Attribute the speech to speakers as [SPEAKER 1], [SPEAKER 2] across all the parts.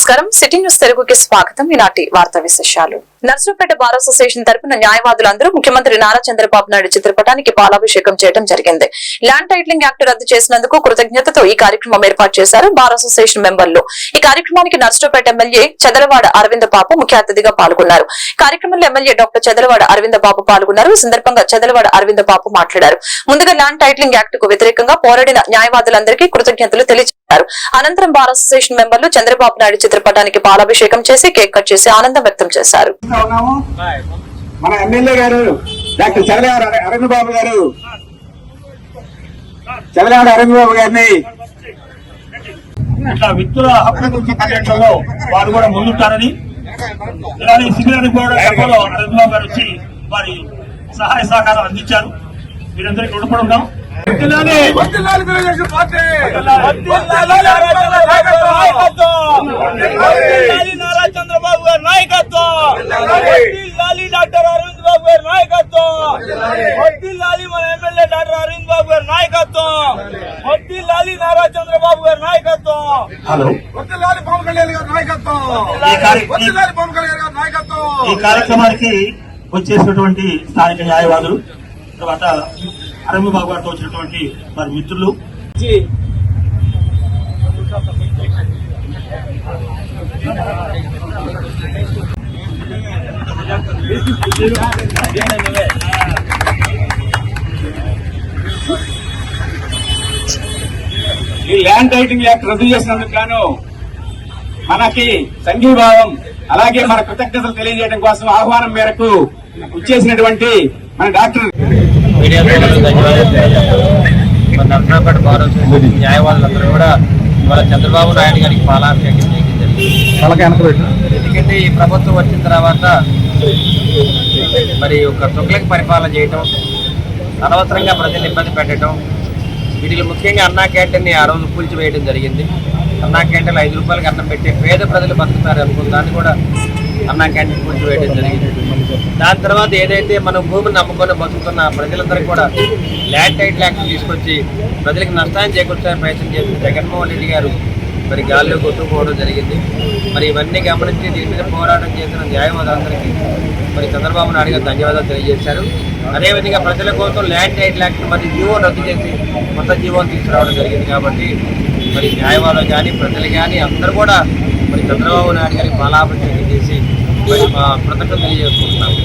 [SPEAKER 1] నమస్కారం. City news తెలుగుకి స్వాగతం. ఈనాటి వార్తా విశేషాలు. నర్సరావుపేట బార్ అసోసియేషన్ తరపున న్యాయవాదులందరూ ముఖ్యమంత్రి నారా చంద్రబాబు నాయుడు చిత్రపటానికి పాలాభిషేకం చేయడం జరిగింది. ల్యాండ్ టైటిలింగ్ యాక్ట్ రద్దు చేసినందుకు కృతజ్ఞతతో ఈ కార్యక్రమం ఏర్పాటు చేశారు బార్ అసోసియేషన్ మెంబర్లు. ఈ కార్యక్రమానికి నర్సరావుపేట ఎమ్మెల్యే చదలవాడ అరవింద బాబు ముఖ్య అతిథిగా పాల్గొన్నారు. కార్యక్రమంలో ఎమ్మెల్యే డాక్టర్ చదలవాడ అరవింద బాబు పాల్గొన్నారు. ఈ సందర్భంగా చదలవాడ అరవింద బాబు మాట్లాడారు. ముందుగా ల్యాండ్ టైటిలింగ్ యాక్ట్ కు వ్యతిరేకంగా పోరాడిన న్యాయవాదులందరికీ కృతజ్ఞతలు తెలియజేశారు. అనంతరం బార్ అసోసియేషన్ మెంబర్లు చంద్రబాబు నాయుడు చిత్రపటానికి పాలాభిషేకం చేసి కేక్ కట్ చేసి ఆనందం వ్యక్తం చేశారు.
[SPEAKER 2] మన ఎమ్మెల్యే గారు డాక్టర్ చదలవాడ అరవింద బాబు గారు చదలవాడ అరవింద బాబు గారిని
[SPEAKER 3] ఇట్లా వ్యక్తుల హక్కుల గురించి పర్యటనలో వారు కూడా ముందుంటారని ఇలాంటి శిబిరాన్ని కూడా అరవింద బాబు గారు వచ్చి వారి సహాయ సహకారం అందించారు. మీరందరికీ రుణపడి ఉన్నాం. నారా చంద్రబాబు గారి నాయకత్వం, డాక్టర్ అరవింద్ బాబు గారి నాయకత్వం, మన ఎమ్మెల్యే డాక్టర్ అరవింద్ బాబు గారి నాయకత్వం, నారా చంద్రబాబు గారి నాయకత్వం, పవన్ కళ్యాణ్ గారి నాయకత్వం. ఈ కార్యక్రమానికి వచ్చేసినటువంటి స్థానిక న్యాయవాదులు, తర్వాత అరవింద్ బాబు గారితో వచ్చినటువంటి వారి మిత్రులు,
[SPEAKER 2] ఈ ల్యాండ్ టైటిలింగ్ యాక్ట్ రద్దు చేసినందుకు గాను మనకి సంఘీభావం అలాగే మన కృతజ్ఞతలు తెలియజేయడం కోసం ఆహ్వానం మేరకు ఇచ్చేసినటువంటి మన doctor
[SPEAKER 4] media Narasaraopet bar association న్యాయవాదులందరూ కూడా ఇవాళ చంద్రబాబు నాయుడు గారికి పాలాభిషేకం చేయడం జరిగింది. ఎందుకంటే ఈ ప్రభుత్వం వచ్చిన తర్వాత మరి ఒక తొగ్లకి పరిపాలన చేయటం, అనవసరంగా ప్రజలు ఇబ్బంది పెట్టడం, వీటిలో ముఖ్యంగా అన్నా క్యాంటీన్ని ఆ రోజు కూల్చివేయడం జరిగింది. అన్నా క్యాంటీన్లు 5 రూపాయలకి అన్నం పెట్టే పేద ప్రజలు బతుకుతారు అనుకున్న దాన్ని కూడా అన్నా క్యాంటీన్ కూల్చివేయడం జరిగింది. దాని తర్వాత ఏదైతే మనం భూమిని నమ్ముకొని బతుకుతున్న ప్రజలందరికీ కూడా ల్యాండ్ టైటిల్ యాక్ట్ తీసుకొచ్చి ప్రజలకు నష్టాన్ని చేకూర్చడానికి ప్రయత్నం చేసిన జగన్మోహన్ రెడ్డి గారు మరి గాల్లో కొట్టుకుపోవడం జరిగింది. మరి ఇవన్నీ గమనించి దీని మీద పోరాటం చేసిన న్యాయవాదులందరికీ మరి చంద్రబాబు నాయుడు గారు ధన్యవాదాలు తెలియజేశారు. అదేవిధంగా ప్రజల కోసం ల్యాండ్ టైటిల్ యాక్ట్ మరి జీవో రద్దు చేసి కొత్త జీవోని తీసుకురావడం జరిగింది. కాబట్టి మరి న్యాయవాదులు కానీ ప్రజలు కానీ అందరూ కూడా మరి చంద్రబాబు నాయుడు గారికి పాలాభిషేకం చేసి మరి మా కృతజ్ఞతలు తెలియజేసుకుంటున్నాము.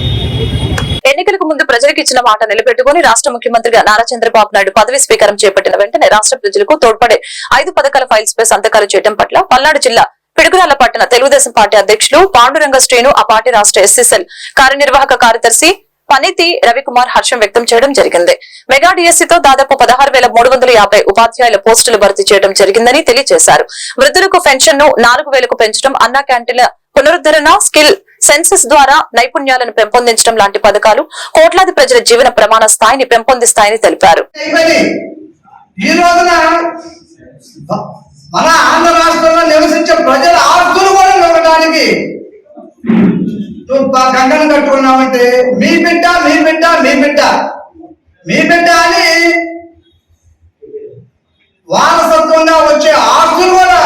[SPEAKER 1] ఎన్నికలకు ముందు ప్రజలకు ఇచ్చిన మాట నిలబెట్టుకుని రాష్ట్ర ముఖ్యమంత్రిగా నారా చంద్రబాబు నాయుడు పదవి స్వీకారం చేపట్టిన వెంటనే రాష్ట్ర ప్రజలకు తోడ్పడే 5 పథకాల ఫైల్స్ పై సంతకాలు చేయడం పట్ల పల్నాడు జిల్లా పిడుగురాళ్ల పట్టణ తెలుగుదేశం పార్టీ అధ్యక్షులు పాండురంగ శ్రీను, ఆ పార్టీ రాష్ట్ర ఎస్సీసెల్ కార్యనిర్వాహక కార్యదర్శి పనితి రవికుమార్ హర్షం వ్యక్తం చేయడం జరిగింది. మెగా డిఎస్సీతో దాదాపు 16,350 ఉపాధ్యాయుల పోస్టులు భర్తీ చేయడం జరిగిందని తెలియజేశారు. వృద్ధులకు పెన్షన్ ను 4,000కు పెంచడం, అన్నా క్యాంటీన్ల పునరుద్ధరణ, స్కిల్ సెన్సెస్ ద్వారా నైపుణ్యాలను పెంపొందించడం లాంటి పథకాలు కోట్లాది ప్రజల జీవన ప్రమాణ స్థాయిని పెంపొందిస్తాయని తెలిపారు.
[SPEAKER 5] ఈ రోజున మన ఆంధ్ర రాష్ట్రంలో నివసించే ప్రజల ఆస్తులు కూడా ఇవ్వడానికి గంగను కట్టుకున్నామంటే మీ బిడ్డ మీ బిడ్డ మీ బిడ్డ మీ బిడ్డ అని వారసత్వంగా వచ్చే ఆస్తులు కూడా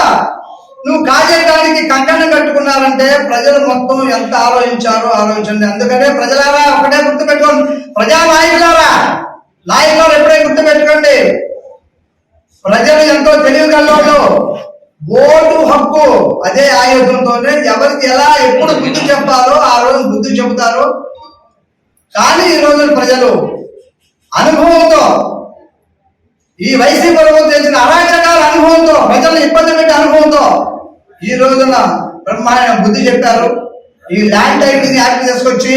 [SPEAKER 5] నువ్వు కాజేయడానికి కంకణం కట్టుకున్నారంటే ప్రజలు మొత్తం ఎంత ఆలోచించండి. అందుకనే ప్రజలారా ఒకటే గుర్తు పెట్టుకోండి, ప్రజా నాయకులారా ఎప్పుడే గుర్తు పెట్టుకోండి, ప్రజలు ఎంతో తెలివిగల్లోళ్ళు. ఓటు హక్కు అదే ఆయుధంతోనే ఎవరికి ఎలా ఎప్పుడు బుద్ధి చెప్తారో ఆ రోజు బుద్ధి చెబుతారు. కానీ ఈ రోజు ప్రజలు అనుభవంతో, ఈ వైసీపీ ప్రభుత్వం చేసిన అరాచకాల అనుభవంతో, ప్రజలను ఇబ్బంది పెట్టే అనుభవంతో ఈ రోజున బ్రహ్మాండ బుద్ధి చెప్పారు. ఈ ల్యాండ్ టైటిలింగ్ యాక్ట్ తీసుకొచ్చి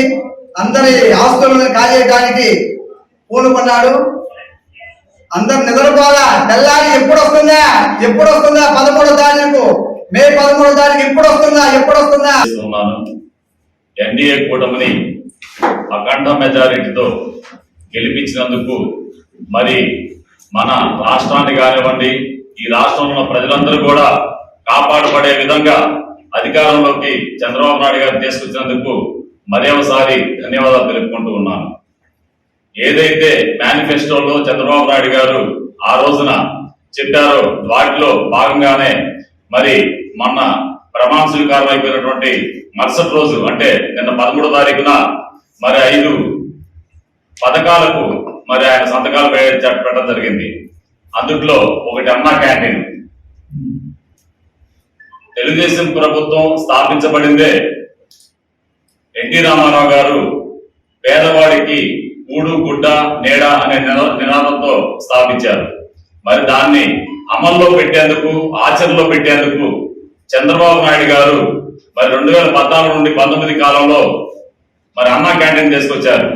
[SPEAKER 5] అందరి ఆస్తులను కాజేయడానికి పూనుకున్నాడు. అందరు నిద్రపోగా తెల్లారి ఎప్పుడు వస్తుందా 13వ తారీఖు, మే 13వ తారీఖు ఎప్పుడు వస్తుందా.
[SPEAKER 6] ఎన్డీఏ కూటమిని అఖండ మెజారిటీతో గెలిపించినందుకు మరి మన రాష్ట్రాన్ని కానివ్వండి, ఈ రాష్ట్రంలో ప్రజలందరూ కూడా కాపాడుపడే విధంగా అధికారంలోకి చంద్రబాబు నాయుడు గారు తీసుకొచ్చినందుకు మరీ ఒకసారి ధన్యవాదాలు తెలుపుకుంటూ ఉన్నాను. ఏదైతే మేనిఫెస్టోలో చంద్రబాబు నాయుడు గారు ఆ రోజున చెప్పారో వాటిలో భాగంగానే మరి మొన్న ప్రమాణ స్వీకారం అయిపోయినటువంటి మరుసటి రోజు అంటే నిన్న 13వ తారీఖున మరి 5 పథకాలకు మరి ఆయన సంతకాలు పెట్టడం జరిగింది. అందుట్లో ఒకటి అన్నా క్యాంటీన్. తెలుగుదేశం ప్రభుత్వం స్థాపించబడిందే ఎన్టీ రామారావు గారు పేదవాడికి కూడు గుడ్డ నీడ అనే నినాదంతో స్థాపించారు. మరి దాన్ని అమల్లో పెట్టేందుకు, ఆచరణలో పెట్టేందుకు చంద్రబాబు నాయుడు గారు మరి 2014 నుండి 19 కాలంలో మరి అన్నా క్యాంటీన్ తీసుకొచ్చారు.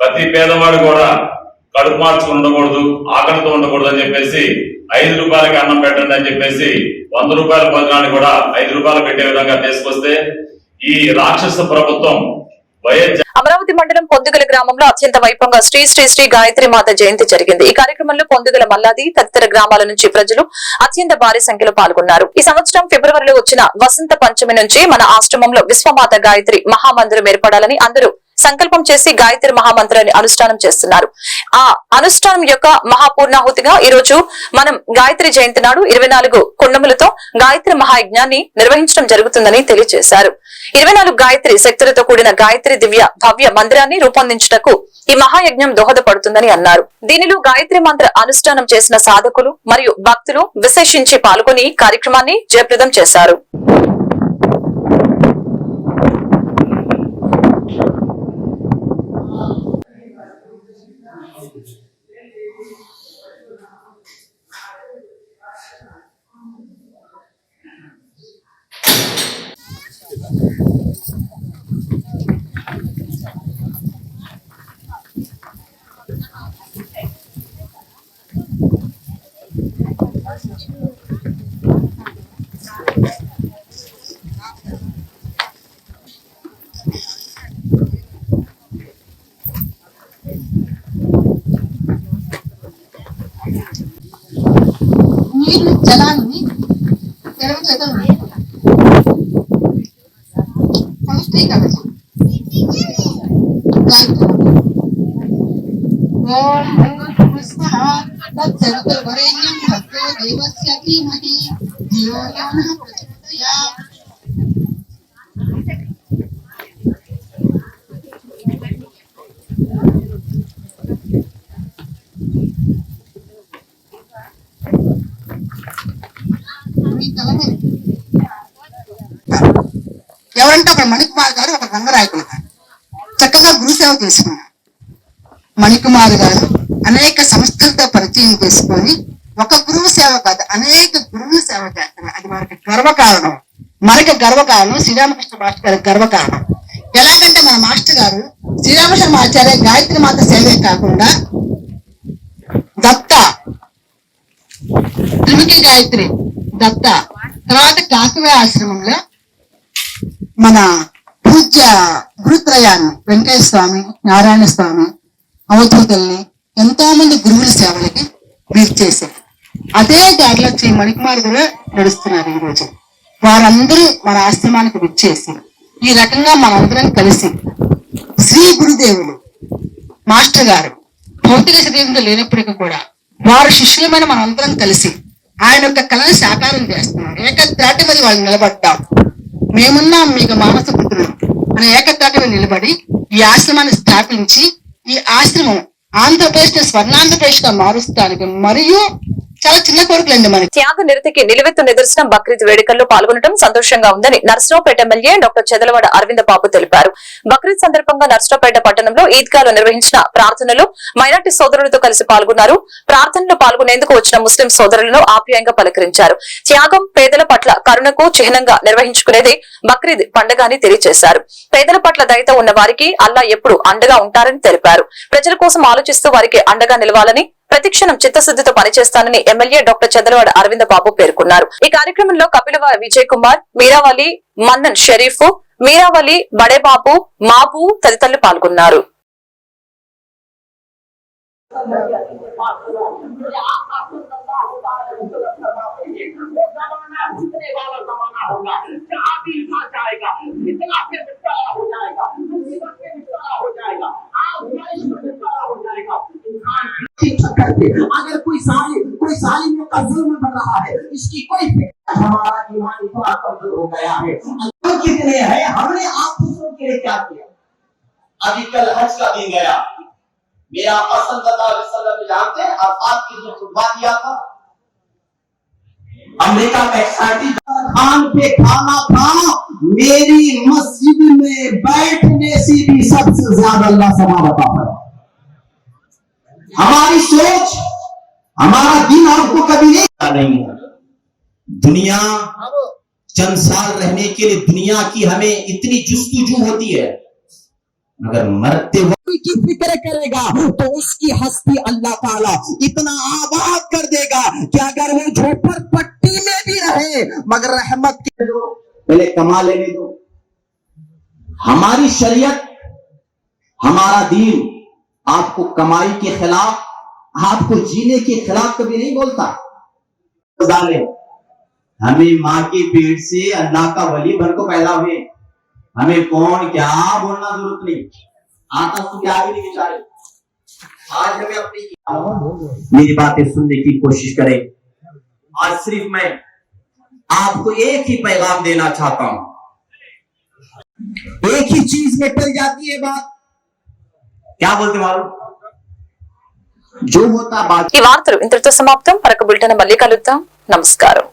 [SPEAKER 6] ప్రతి పేదవాడు కూడా కడుపు మార్చుకుని ఉండకూడదు, ఆకలితో ఉండకూడదు అని చెప్పేసి 5 రూపాయలకి అన్నం పెట్టండి అని చెప్పేసి 100 రూపాయల భోజనాన్ని కూడా 5 రూపాయలు పెట్టే విధంగా తీసుకొస్తే ఈ రాక్షస ప్రభుత్వం
[SPEAKER 1] అమరావతి మండలం పొందుగల గ్రామంలో అత్యంత వైభవంగా శ్రీ శ్రీ శ్రీ గాయత్రి మాత జయంతి జరిగింది. ఈ కార్యక్రమంలో పొందుగల మల్లాది తదితర గ్రామాల నుంచి ప్రజలు అత్యంత భారీ సంఖ్యలో పాల్గొన్నారు. ఈ సంవత్సరం ఫిబ్రవరిలో వచ్చిన వసంత పంచమి నుంచి మన ఆశ్రమంలో విశ్వమాత గాయత్రి మహామందిరం ఏర్పడాలని అందరూ సంకల్పం చేసి గాయత్రి మహామంత్రాన్ని అనుష్ఠానం చేస్తున్నారు. ఆ అనుష్ఠానం యొక్క మహాపూర్ణాహుతిగా ఈ రోజు మనం గాయత్రి జయంతి నాడు 24 కుండములతో గాయత్రి మహాయజ్ఞాన్ని నిర్వహించడం జరుగుతుందని తెలియజేశారు. 24 గాయత్రి శక్తులతో కూడిన గాయత్రి దివ్య భవ్య మందిరాన్ని రూపొందించుటకు ఈ మహాయజ్ఞం దోహదపడుతుందని అన్నారు. దీనిలో గాయత్రి మంత్ర అనుష్ఠానం చేసిన సాధకులు మరియు భక్తులు విశేషించి పాల్గొని కార్యక్రమాన్ని జయప్రదం చేశారు.
[SPEAKER 7] నీరు జలాన్ని తెరవ చేత పునఃస్థీకరించు. వరేణ్యం భర్గో దేవస్య ధీమహి ధియో యో నః ప్రచోదయాత్. ఎవరంటే ఒక మణికుమార్ గారు, ఒక రంగరాయకులు గారు చక్కగా గురుసేవ చేసుకున్నారు. మణికుమార్ గారు అనేక సంస్థలతో పరిచయం చేసుకొని ఒక గురువు సేవ కాదు అనేక గురువుల సేవ చేస్తున్నారు. అది మనకి గర్వకారణం. శ్రీరామకృష్ణ మాస్టర్ గారికి గర్వకారణం. ఎలాగంటే మన మాస్టర్ గారు శ్రీరామకృష్ణ ఆచార్య గాయత్రి మాత సేవే కాకుండా దత్త, త్రిముఖి గాయత్రి దత్త, తర్వాత కాకవే ఆశ్రమంలో మన పూజ్య గురుత్రయాన్ని వెంకటేశ్వర స్వామి, నారాయణ స్వామి, అవధూతల్ని ఎంతో మంది గురువుల సేవలకి వీరు చేశారు. అదే దారిలో శ్రీ మణికుమార్ కూడా నడుస్తున్నారు. ఈ రోజు వారందరూ మన ఆశ్రమానికి విచ్చేసి ఈ రకంగా మనందరం కలిసి శ్రీ గురుదేవులు మాస్టర్ గారు భౌతిక శరీరంలో లేనప్పటికీ కూడా వారి శిష్యులమైన మనందరం కలిసి ఆయన యొక్క కళను సాకారం చేస్తున్నాం. ఏకత్రాటి మీద వాళ్ళు నిలబడ్డాం. మేమున్నాం మీకు మానస పుత్రులు అనే ఏకత్రాటి మీద నిలబడి ఈ ఆశ్రమాన్ని స్థాపించి ఈ ఆశ్రమం ఆంధ్రప్రదేశ్ స్వర్ణాంధ్రప్రదేశ్ గా మారుస్తానికి మరియు చాలా చిన్న కోరికలండి మనకి.
[SPEAKER 1] త్యాగ నిరతికి నిలువెత్తు నిదర్శనం బక్రీద్ వేడుకల్లో పాల్గొనడం సంతోషంగా ఉందని నర్సరావుపేట ఎమ్మెల్యే డాక్టర్ చెదలవాడ అరవింద బాబు తెలిపారు. బక్రీద్ సందర్భంగా నర్సరావుపేట పట్టణంలో ఈద్గాలో నిర్వహించిన ప్రార్థనలు మైనార్టీ సోదరులతో కలిసి పాల్గొన్నారు. ప్రార్థనలో పాల్గొనేందుకు వచ్చిన ముస్లిం సోదరులను ఆప్యాయంగా పలకరించారు. త్యాగం, పేదల పట్ల కరుణకు చిహ్నంగా నిర్వహించుకునేదే బక్రీద్ పండుగ అని తెలియజేశారు. పేదల పట్ల దయతో ఉన్న వారికి అల్లా ఎప్పుడు అండగా ఉంటారని తెలిపారు. ప్రజల కోసం ఆలోచిస్తూ వారికి అండగా నిలవాలని, ప్రతిక్షణం చిత్తశుద్ధితో పనిచేస్తానని ఎమ్మెల్యే డాక్టర్ చంద్రవాడ అరవింద బాబు పేర్కొన్నారు. ఈ కార్యక్రమంలో కపిలవ విజయ్ కుమార్, మీరావలి, మన్నన్ షరీఫ్, మీరావలి, బడేబాబు, మాబు తదితరులు పాల్గొన్నారు.
[SPEAKER 8] अगर कोई सालिम का जुल्म बढ़ रहा है, इसकी कोई हमारा ईमान इतना कमजोर हो हो गया है। हम कितने हैं, हमने आप दूसरों के लिए क्या किया? अभी कल हज का दिन गया, मेरा पसंदीदा वसल्लम जानते हैं अरफात के दिन खुतबा दिया था। अमेरिका का एक साइंटिस्ट खान पे खाना था, मेरी मस्जिद में बैठने से भी सबसे ज्यादा अल्लाह समावता है। हमारी सोच, हमारा दिन आपको कभी नहीं है। दुनिया चंद साल रहने के लिए दुनिया की हमें इतनी जुस्तजू होती है, मगर मरते वक्त की फिक्र करेगा तो उसकी हस्ती अल्लाह ताला इतना आबाद कर देगा कि अगर वो झोपड़पट्टी में भी रहे मगर रहमत के दो, पहले कमा लेने दो। हमारी शरीयत, हमारा दीन आपको कमाई के खिलाफ, आपको जीने के खिलाफ कभी नहीं बोलता। हमें माँ के पेट से अल्लाह का वली बन को पैदा हुए, हमें कौन क्या बोलना जरूरत नहीं, आता तो क्या भी नहीं बेचारे। आज हमें अपनी मेरी बातें सुनने की कोशिश करें। आज सिर्फ मैं आपको एक ही पैगाम देना चाहता हूं, एक ही चीज में टल जाती है बात, क्या बोलते मालूम, जो होता बात।
[SPEAKER 1] ఈ వార్తలు ఇంతటితో సమాప్తం. మరొక బులెటిన్ మళ్ళీ కలుద్దాం. నమస్కారం.